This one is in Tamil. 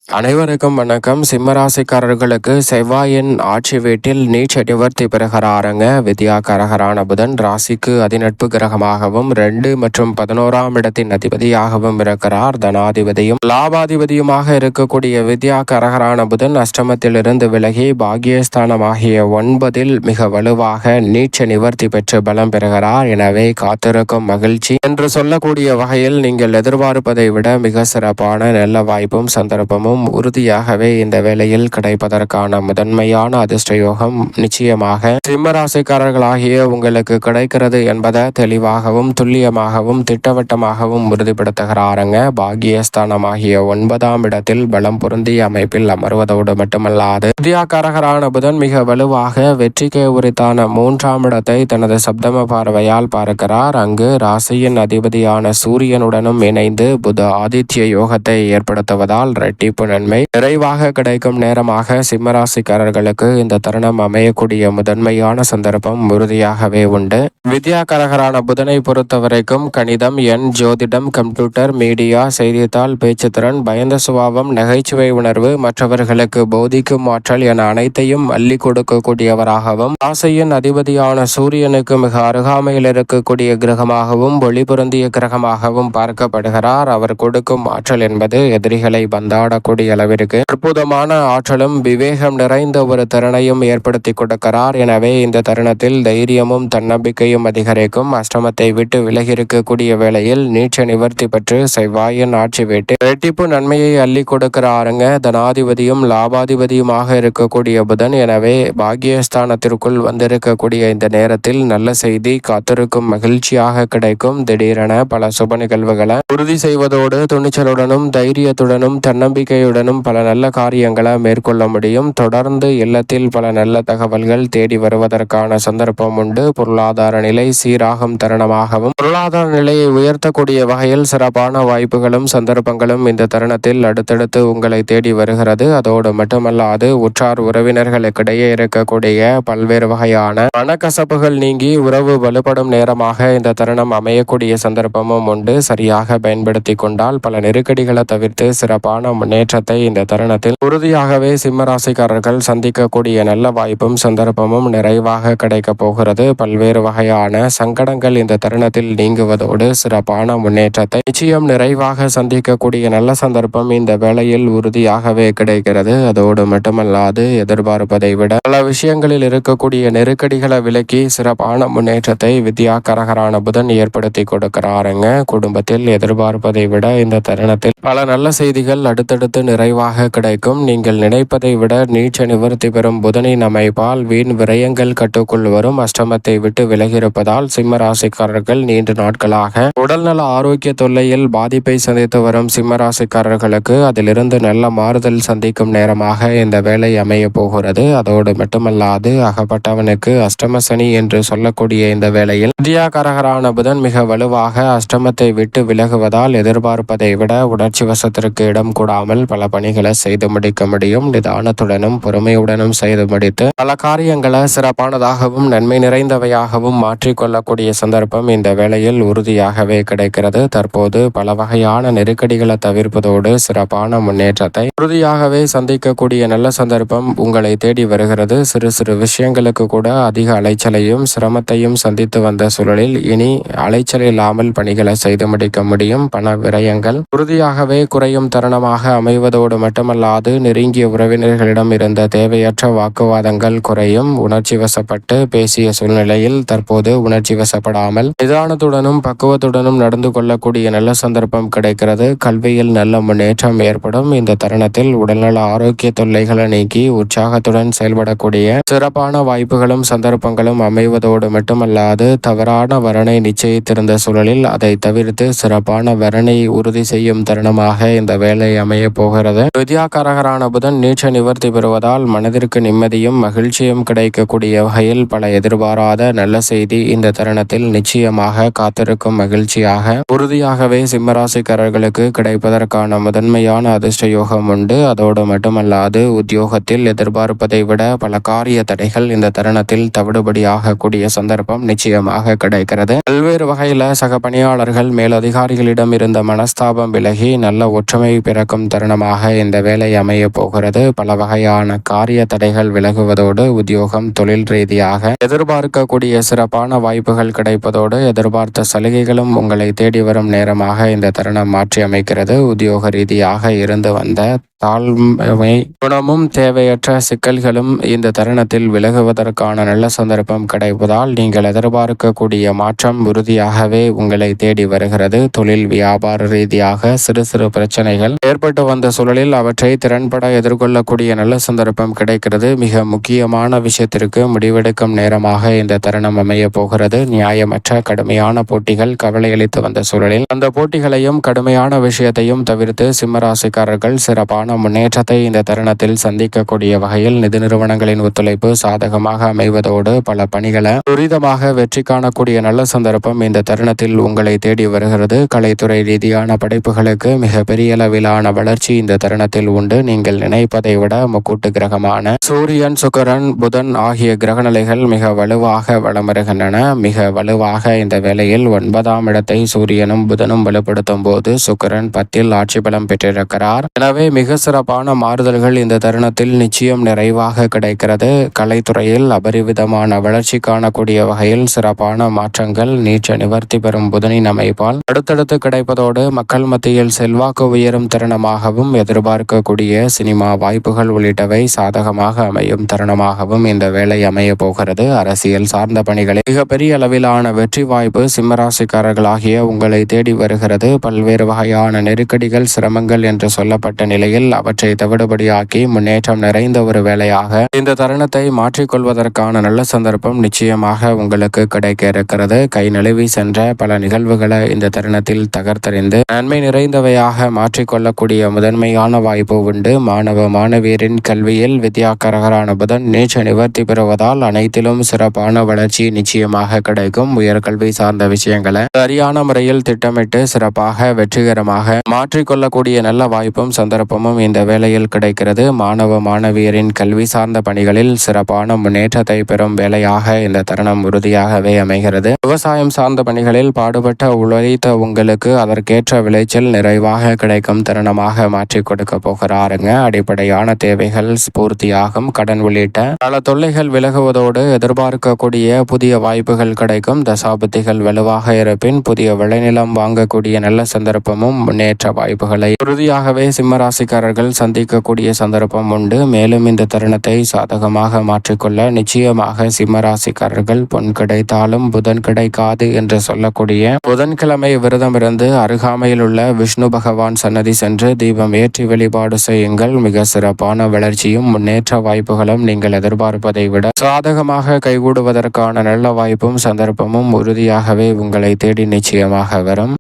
அனைவருக்கும் வணக்கம். சிம்மராசிக்காரர்களுக்கு செவ்வாயின் ஆட்சி வீட்டில் நீச்ச நிவர்த்தி பெறுகிறாருங்க. வித்யாகாரகரான புதன் ராசிக்கு அதிநட்பு கிரகமாகவும் 2 மற்றும் 11ஆம் இடத்தின் அதிபதியாகவும் இருக்கிறார். தனாதிபதியும் லாபாதிபதியுமாக இருக்கக்கூடிய வித்யாகாரகரான புதன் அஷ்டமத்திலிருந்து விலகி பாகியஸ்தானமாகிய 9 மிக வலுவாக நீச்ச நிவர்த்தி பெற்று பலம் பெறுகிறார். எனவே காத்திருக்கும் மகிழ்ச்சி என்று சொல்லக்கூடிய வகையில் நீங்கள் எதிர்பார்ப்பதை விட மிக சிறப்பான நல்ல வாய்ப்பும் சந்தர்ப்பமும் உறுதியாகவே இந்த வேளையில் கிடைப்பதற்கான முதன்மையான அதிர்ஷ்ட யோகம் நிச்சயமாக சிம்மராசிக்காரர்களாகிய உங்களுக்கு கிடைக்கிறது என்பதை தெளிவாகவும் துல்லியமாகவும் திட்டவட்டமாகவும் உறுதிப்படுத்துகிறாருங்க. பாகியஸ்தானமாகிய 9ஆம் இடத்தில் பலம் பொருந்திய அமைப்பில் அமர்வதோடு மட்டுமல்லாது வித்யாகாரகரான புதன் மிக வலுவாக வெற்றிக்கு உரித்தான 3ஆம் இடத்தை தனது சப்தம பார்வையால் பார்க்கிறார். அங்கு ராசியின் அதிபதியான சூரியனுடனும் இணைந்து புத ஆதித்ய யோகத்தை ஏற்படுத்துவதால் இரட்டிப்பு நன்மை நிறைவாக கிடைக்கும் நேரமாக சிம்மராசிக்காரர்களுக்கு இந்த தருணம் அமையக்கூடிய முதன்மையான சந்தர்ப்பம் உறுதியாகவே உண்டு. வித்யாகாரகரான புதனை பொறுத்தவரைக்கும் கணிதம், எண், ஜோதிடம், கம்ப்யூட்டர், மீடியா, செய்தித்தாள், பேச்சுத்திறன், பயந்த சுபாவம், நகைச்சுவை உணர்வு, மற்றவர்களுக்கு போதிக்கும் ஆற்றல் என அனைத்தையும் அள்ளி கொடுக்கக்கூடியவராகவும் ராசியின் அதிபதியான சூரியனுக்கு மிக அருகாமையில் இருக்கக்கூடிய கிரகமாகவும் ஒளி பொருந்திய கிரகமாகவும் பார்க்கப்படுகிறார். அவர் கொடுக்கும் ஆற்றல் என்பது எதிரிகளை பந்தாடக்கூடிய அளவிற்கு அற்புதமான ஆற்றலும் விவேகம் நிறைந்த ஒரு தருணையும் ஏற்படுத்தி கொடுக்கிறார். எனவே இந்த தருணத்தில் தைரியமும் தன்னம்பிக்கையும் அதிகரிக்கும். அஷ்டமத்தை விட்டு விலகி இருக்கக்கூடிய வேளையில் நீச்ச நிவர்த்தி பெற்று செவ்வாயின் ஆட்சி வீட்டு இரட்டிப்பு நன்மையை அள்ளி கொடுக்கிறாருங்க. தனாதிபதியும் லாபாதிபதியுமாக இருக்கக்கூடிய புதன் எனவே பாகியஸ்தானத்திற்குள் வந்திருக்கக்கூடிய இந்த நேரத்தில் நல்ல செய்தி காத்திருக்கும் மகிழ்ச்சியாக கிடைக்கும். திடீரென பல சுப நிகழ்வுகளை உறுதி செய்வதோடு துணிச்சலுடனும் தைரியத்துடனும் தன்னம்பிக்கையுடனும் பல நல்ல காரியங்களை மேற்கொள்ள முடியும். தொடர்ந்து இல்லத்தில் பல நல்ல தகவல்கள் தேடி வருவதற்கான சந்தர்ப்பம் உண்டு. பொருளாதார நிலை சீராகும் தருணமாகவும் பொருளாதார நிலையை உயர்த்தக்கூடிய வகையில் சிறப்பான வாய்ப்புகளும் சந்தர்ப்பங்களும் இந்த தருணத்தில் அடுத்தடுத்து உங்களை தேடி வருகிறது. அதோடு மட்டுமல்லாது உற்றார் உறவினர்களுக்கிடையே இருக்கக்கூடிய பல்வேறு வகையான மனக்கசப்புகள் நீங்கி உறவு வலுப்படும் நேரமாக இந்த தருணம் அமையக்கூடிய சந்தர்ப்பமும் உண்டு. சரியாக பயன்படுத்தி கொண்டால் பல நெருக்கடிகளை தவிர்த்து சிறப்பான முன்னேற்றத்தை இந்த தருணத்தில் உறுதியாகவே சிம்மராசிக்காரர்கள் சந்திக்கக்கூடிய நல்ல வாய்ப்பும் சந்தர்ப்பமும் நிறைவாக கிடைக்க போகிறது. பல்வேறு வகையான சங்கடங்கள் இந்த தருணத்தில் நீங்குவதோடு சிறப்பான முன்னேற்றத்தை நிச்சயம் நிறைவாக சந்திக்கக்கூடிய நல்ல சந்தர்ப்பம் இந்த வேளையில் உறுதியாகவே கிடைக்கிறது. அதோடு மட்டுமல்லாது எதிர்பார்ப்பதை விட பல விஷயங்களில் இருக்கக்கூடிய நெருக்கடிகளை விலக்கி சிறப்பான முன்னேற்றத்தை வித்யாகாரகரான புதன் ஏற்படுத்தி கொடுக்கிறாருங்க. குடும்பத்தில் எதிர்பார்ப்பதை விட இந்த தருணத்தில் பல நல்ல செய்திகள் அடுத்தடுத்து நிறைவாக கிடைக்கும். நீங்கள் நினைப்பதை விட நீச்ச நிவர்த்தி பெறும் புதனின் அமைப்பால் வீண் விரயங்கள் கட்டுக்குள் வரும். அஷ்டமத்தை விட்டு விலகியிருப்பதால் சிம்மராசிக்காரர்கள் நீண்ட நாட்களாக உடல்நல ஆரோக்கிய தொல்லையில் பாதிப்பை சந்தித்து வரும் சிம்மராசிக்காரர்களுக்கு அதிலிருந்து நல்ல மாறுதல் சந்திக்கும் நேரமாக இந்த வேலை அமைய போகிறது. அதோடு மட்டுமல்லாது அகப்பட்டவனுக்கு அஷ்டம சனி என்று சொல்லக்கூடிய இந்த வேளையில் வித்யாகாரகரான புதன் மிக வலுவாக அஷ்டமத்தை விட்டு விலகுவதால் எதிர்பார்ப்பதை விட உணர்ச்சி வசத்திற்கு இடம் கூடாமல் பல பணிகளை செய்து முடிக்க முடியும். நிதானத்துடனும் பொறுமையுடனும் செய்து முடித்து பல காரியங்களை சிறப்பானதாகவும் நன்மை நிறைந்தவையாகவும் மாற்றிக்கொள்ளக்கூடிய சந்தர்ப்பம் இந்த வேளையில் உறுதியாகவே கிடைக்கிறது. தற்போது பல வகையான நெருக்கடிகளை தவிர்ப்பதோடு சிறப்பான முன்னேற்றத்தை உறுதியாகவே சந்திக்கக்கூடிய நல்ல சந்தர்ப்பம் உங்களை தேடி வருகிறது. சிறு சிறு விஷயங்களுக்கு கூட அதிக அலைச்சலையும் சிரமத்தையும் சந்தித்து வந்த சூழலில் இனி அலைச்சல் இல்லாமல் பணிகளை செய்து முடிக்க முடியும். பண விரயங்கள் உறுதியாகவே குறையும் தருணமாக அமைவதோடு மட்டுமல்லாது நெருங்கிய உறவினர்களிடம் இருந்த தேவையற்ற வாக்குவாதங்கள் குறையும். உணர்ச்சி வசப்பட்டு பேசிய சூழ்நிலையில் தற்போது உணர்ச்சி வசப்படாமல் நிதானத்துடனும் பக்குவத்துடனும் நடந்து கொள்ளக்கூடிய நல்ல சந்தர்ப்பம் கிடைக்கிறது. கல்வியில் நல்ல முன்னேற்றம் ஏற்படும். இந்த தருணத்தில் உடல்நல ஆரோக்கிய தொல்லைகளை நீக்கி உற்சாகத்துடன் செயல்படக்கூடிய சிறப்பான வாய்ப்புகளும் சந்தர்ப்பங்களும் அமைவதோடு மட்டுமல்லாது தவறான வரனை நிச்சயித்திருந்த சூழலில் அதை தவிர்த்து சிறப்பான வரனை உறுதி செய்யும் தருணமாக இந்த வேலை அமைய போகிறது. வித்யாகாரகரான புதன் நீச்ச நிவர்த்தி பெறுவதால் மனதிற்கு நிம்மதியும் மகிழ்ச்சியும் கிடைக்கக்கூடிய வகையில் பல எதிர்பாராத நல்ல செய்தி இந்த தருணத்தில் நிச்சயமாக காத்திருக்கும் மகிழ்ச்சியாக உறுதியாகவே சிம்மராசிக்காரர்களுக்கு கிடைப்பதற்கான முதன்மையான அதிர்ஷ்ட யோகம் உண்டு. அதோடு மட்டுமல்லாது உத்தியோகத்தில் எதிர்பார்ப்பதை விட பல காரிய தடைகள் இந்த தருணத்தில் தவிடுபடியாக கூடிய சந்தர்ப்பம் நிச்சயமாக கிடைக்கிறது. பல்வேறு வகையில சக பணியாளர்கள் மேலதிகாரிகளிடம் இருந்த மனஸ்தாபம் விலகி நல்ல ஒற்றுமை பிறக்கும் தருணம் தருணமாக இந்த வேலை அமைய போகிறது. பல வகையான காரிய தடைகள் விலகுவதோடு உத்தியோகம், தொழில் ரீதியாக எதிர்பார்க்கக்கூடிய சிறப்பான வாய்ப்புகள் கிடைப்பதோடு எதிர்பார்த்த சலுகைகளும் உங்களை தேடி வரும் நேரமாக இந்த தருணம் மாற்றி அமைக்கிறது. உத்தியோக ரீதியாக இருந்து வந்த தாழ்மை குணமும் தேவையற்ற சிக்கல்களும் இந்த தருணத்தில் விலகுவதற்கான நல்ல சந்தர்ப்பம் கிடைப்பதால் நீங்கள் எதிர்பார்க்கக்கூடிய மாற்றம் உறுதியாகவே உங்களை தேடி வருகிறது. தொழில் வியாபார ரீதியாக சிறு சிறு பிரச்சனைகள் ஏற்பட்டு வந்த சூழலில் அவற்றை திறன்பட எதிர்கொள்ளக்கூடிய நல்ல சந்தர்ப்பம் கிடைக்கிறது. மிக முக்கியமான விஷயத்திற்கு முடிவெடுக்கும் நேரமாக இந்த தருணம் அமைய போகிறது. நியாயமற்ற கடுமையான போட்டிகள் கவலையளித்து வந்த சூழலில் அந்த போட்டிகளையும் கடுமையான விஷயத்தையும் தவிர்த்து சிம்மராசிக்காரர்கள் சிறப்பான முன்னேற்றத்தை இந்த தருணத்தில் சந்திக்கக்கூடிய வகையில் நிதி நிறுவனங்களின் ஒத்துழைப்பு சாதகமாக அமைவதோடு பல பணிகளை துரிதமாக வெற்றி காணக்கூடிய நல்ல சந்தர்ப்பம் இந்த தருணத்தில் உங்களை தேடி வருகிறது. கலைத்துறை ரீதியான படைப்புகளுக்கு மிக பெரிய அளவிலான வளர்ச்சி இந்த தருணத்தில் உண்டு. நீங்கள் நினைப்பதை விட முக்கூட்டு கிரகமான சூரியன், சுக்கிரன், புதன் ஆகிய கிரகநிலைகள் மிக வலுவாக வலம் வருகின்றன. மிக வலுவாக இந்த வேளையில் 9ஆம் இடத்தை சூரியனும் புதனும் வலுப்படுத்தும் போது சுக்கிரன் 10ல் ஆட்சி பலம் பெற்றிருக்கிறார். எனவே மிக சிறப்பான மாறுதல்கள் இந்த தருணத்தில் நிச்சயம் நிறைவாக கிடைக்கிறது. கலைத்துறையில் அபரிவிதமான வளர்ச்சி காணக்கூடிய வகையில் சிறப்பான மாற்றங்கள் நீச்ச நிவர்த்தி பெறும் புதனின் அமைப்பால் அடுத்தடுத்து கிடைப்பதோடு மக்கள் மத்தியில் செல்வாக்கு உயரும் தருணமாகவும் எதிர்பார்க்கக்கூடிய சினிமா வாய்ப்புகள் உள்ளிட்டவை சாதகமாக அமையும் தருணமாகவும் இந்த வேலை அமைய போகிறது. அரசியல் சார்ந்த பணிகளில் மிகப்பெரிய அளவிலான வெற்றி வாய்ப்பு சிம்மராசிக்காரர்களாகிய உங்களை தேடி வருகிறது. பல்வேறு வகையான நெருக்கடிகள், சிரமங்கள் என்று சொல்லப்பட்ட நிலையில் அவற்றை தவிடுபடியாக்கி முன்னேற்றம் நிறைந்த ஒரு வேலையாக இந்த தருணத்தை மாற்றிக்கொள்வதற்கான நல்ல சந்தர்ப்பம் நிச்சயமாக உங்களுக்கு கிடைக்க இருக்கிறது. கை நழுவி சென்ற பல நிகழ்வுகளை இந்த தருணத்தில் தகர்த்தறிந்து நன்மை நிறைந்தவையாக மாற்றிக்கொள்ளக்கூடிய முதன்மையான வாய்ப்பு உண்டு. மாணவ மாணவியரின் கல்வியில் வித்யாகரகரான புதன் நீச்ச நிவர்த்தி பெறுவதால் அனைத்திலும் சிறப்பான வளர்ச்சி நிச்சயமாக கிடைக்கும். உயர்கல்வி சார்ந்த விஷயங்களை சரியான முறையில் திட்டமிட்டு சிறப்பாக வெற்றிகரமாக மாற்றிக்கொள்ளக்கூடிய நல்ல வாய்ப்பும் சந்தர்ப்பமும் இந்த வேளையில் கிடைக்கிறது. மாணவ மாணவியரின் கல்வி சார்ந்த பணிகளில் சிறப்பான முன்னேற்றத்தை பெறும் வேலையாக இந்த தருணம் உறுதியாகவே அமைகிறது. விவசாயம் சார்ந்த பணிகளில் பாடுபட்ட உழைத்த உங்களுக்கு அதற்கேற்ற விளைச்சல் நிறைவாக கிடைக்கும் தருணமாக மாற்றி கொடுக்க போகிறாருங்க. அடிப்படையான தேவைகள் பூர்த்தியாகும். கடன் உள்ளிட்ட பல தொல்லைகள் விலகுவதோடு எதிர்பார்க்கக்கூடிய புதிய வாய்ப்புகள் கிடைக்கும். தசாபுத்திகள் வலுவாக இருப்பின் புதிய விளைநிலம் வாங்கக்கூடிய நல்ல சந்தர்ப்பமும் முன்னேற்ற வாய்ப்புகளை உறுதியாகவே சிம்மராசிக்காரர்கள் சந்திக்கக்கூடிய சந்தர்ப்பம் உண்டு. மேலும் இந்த தருணத்தை சாதகமாக மாற்றிக்கொள்ள நிச்சயமாக சிம்மராசிக்காரர்கள் பொன் கிடைத்தாலும் புதன் கிடைக்காது என்று சொல்லக்கூடிய புதன்கிழமை விரதமிருந்து அருகாமையில் உள்ள விஷ்ணு பகவான் சன்னதி சென்று தீபம் ஏற்றி வழிபாடு செய்யுங்கள். மிக சிறப்பான வளர்ச்சியும் முன்னேற்ற வாய்ப்புகளும் நீங்கள் எதிர்பார்ப்பதை விட சாதகமாக கைகூடுவதற்கான நல்ல வாய்ப்பும் சந்தர்ப்பமும் உறுதியாகவே உங்களை தேடி நிச்சயமாக வரும்.